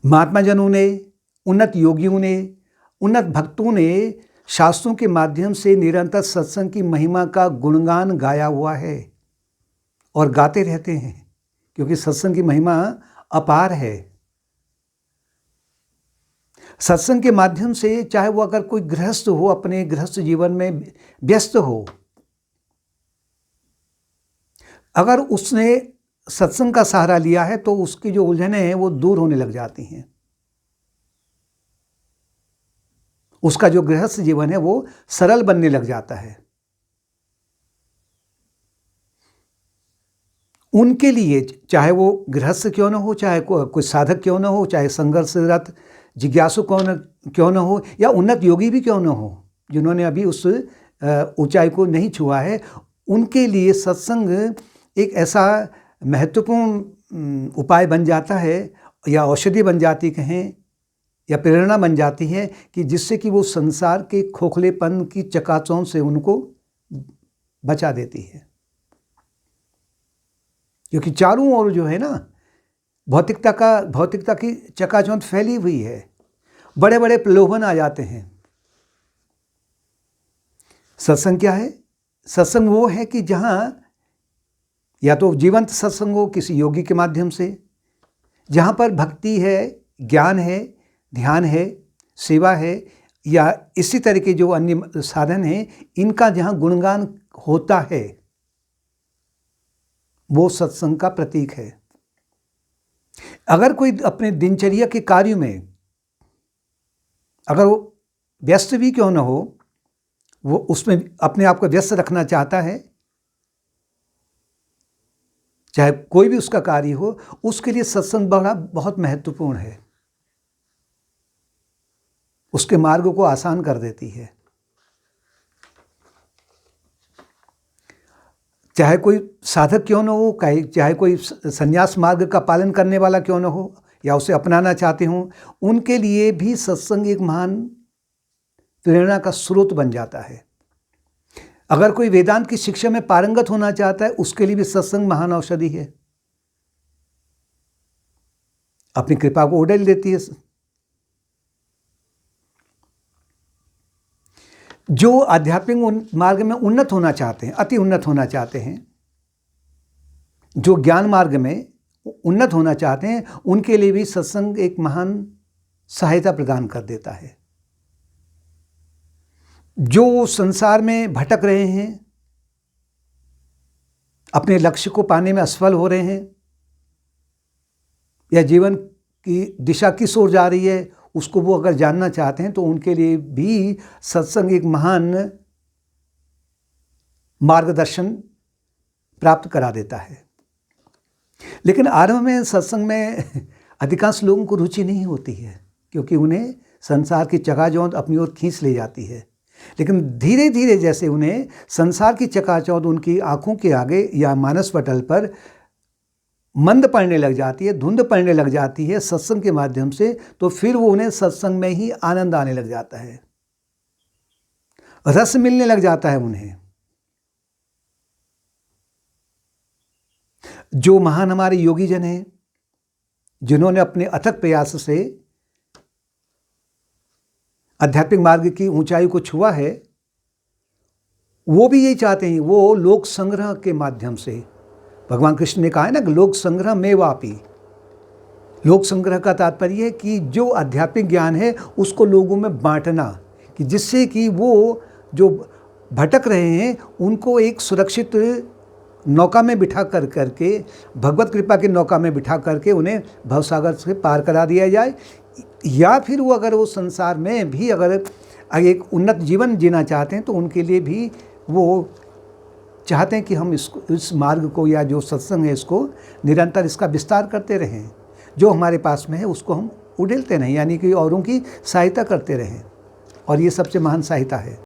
महात्मा जनों ने, उन्नत योगियों ने, उन्नत भक्तों ने शास्त्रों के माध्यम से निरंतर सत्संग की महिमा का गुणगान गाया हुआ है और गाते रहते हैं, क्योंकि सत्संग की महिमा अपार है। सत्संग के माध्यम से चाहे वो अगर कोई गृहस्थ हो, अपने गृहस्थ जीवन में व्यस्त हो, अगर उसने सत्संग का सहारा लिया है तो उसकी जो उलझनें हैं वो दूर होने लग जाती हैं। उसका जो गृहस्थ जीवन है वो सरल बनने लग जाता है। उनके लिए चाहे वो गृहस्थ क्यों न हो, चाहे कोई साधक क्यों न हो, चाहे संघर्षरत जिज्ञासु क्यों न हो, या उन्नत योगी भी क्यों न हो, जिन्होंने अभी उस ऊंचाई को नहीं छुआ है, उनके लिए सत्संग एक ऐसा महत्वपूर्ण उपाय बन जाता है, या औषधि बन जाती कहें, या प्रेरणा बन जाती है, कि जिससे कि वो संसार के खोखलेपन की चकाचौंध से उनको बचा देती है। क्योंकि चारों ओर जो है ना, भौतिकता की चकाचौंध फैली हुई है, बड़े बड़े प्रलोभन आ जाते हैं। सत्संग क्या है? सत्संग वो है कि जहाँ या तो जीवंत सत्संग हो किसी योगी के माध्यम से, जहाँ पर भक्ति है, ज्ञान है, ध्यान है, सेवा है, या इसी तरह के जो अन्य साधन हैं, इनका जहाँ गुणगान होता है, वो सत्संग का प्रतीक है। अगर कोई अपने दिनचर्या के कार्य में अगर वो व्यस्त भी क्यों न हो, वो उसमें अपने आप को व्यस्त रखना चाहता है, चाहे कोई भी उसका कार्य हो, उसके लिए सत्संग बहुत महत्वपूर्ण है। उसके मार्ग को आसान कर देती है। चाहे कोई साधक क्यों न हो, चाहे कोई संन्यास मार्ग का पालन करने वाला क्यों न हो, या उसे अपनाना चाहते हों, उनके लिए भी सत्संग एक महान प्रेरणा का स्रोत बन जाता है। अगर कोई वेदांत की शिक्षा में पारंगत होना चाहता है, उसके लिए भी सत्संग महान औषधि है। अपनी कृपा को उड़ेल देती है। जो आध्यात्मिक मार्ग में उन्नत होना चाहते हैं, अति उन्नत होना चाहते हैं, जो ज्ञान मार्ग में उन्नत होना चाहते हैं, उनके लिए भी सत्संग एक महान सहायता प्रदान कर देता है। जो संसार में भटक रहे हैं, अपने लक्ष्य को पाने में असफल हो रहे हैं, या जीवन की दिशा किस ओर जा रही है उसको वो अगर जानना चाहते हैं, तो उनके लिए भी सत्संग एक महान मार्गदर्शन प्राप्त करा देता है। लेकिन आरंभ में सत्संग में अधिकांश लोगों को रुचि नहीं होती है, क्योंकि उन्हें संसार की चकाचौंध अपनी ओर खींच ले जाती है। लेकिन धीरे धीरे जैसे उन्हें संसार की चकाचौंध उनकी आंखों के आगे या मानस पटल पर मंद पड़ने लग जाती है, धुंध पड़ने लग जाती है सत्संग के माध्यम से, तो फिर वो उन्हें सत्संग में ही आनंद आने लग जाता है, रस मिलने लग जाता है उन्हें। जो महान हमारे योगी जन हैं, जिन्होंने अपने अथक प्रयास से आध्यात्मिक मार्ग की ऊंचाई को छुआ है, वो भी यही चाहते हैं। वो लोक संग्रह के माध्यम से, भगवान कृष्ण ने कहा है ना, लोक संग्रह में वापी। लोक संग्रह का तात्पर्य है कि जो आध्यात्मिक ज्ञान है उसको लोगों में बांटना, कि जिससे कि वो जो भटक रहे हैं उनको एक सुरक्षित नौका में बिठा करके, भगवत कृपा की नौका में बिठा करके उन्हें भवसागर से पार करा दिया जाए। या फिर वो अगर वो संसार में भी अगर एक उन्नत जीवन जीना चाहते हैं, तो उनके लिए भी वो चाहते हैं कि हम इस मार्ग को, या जो सत्संग है, इसको निरंतर इसका विस्तार करते रहें। जो हमारे पास में है उसको हम उड़ेलते रहें, यानी कि औरों की सहायता करते रहें, और ये सबसे महान सहायता है।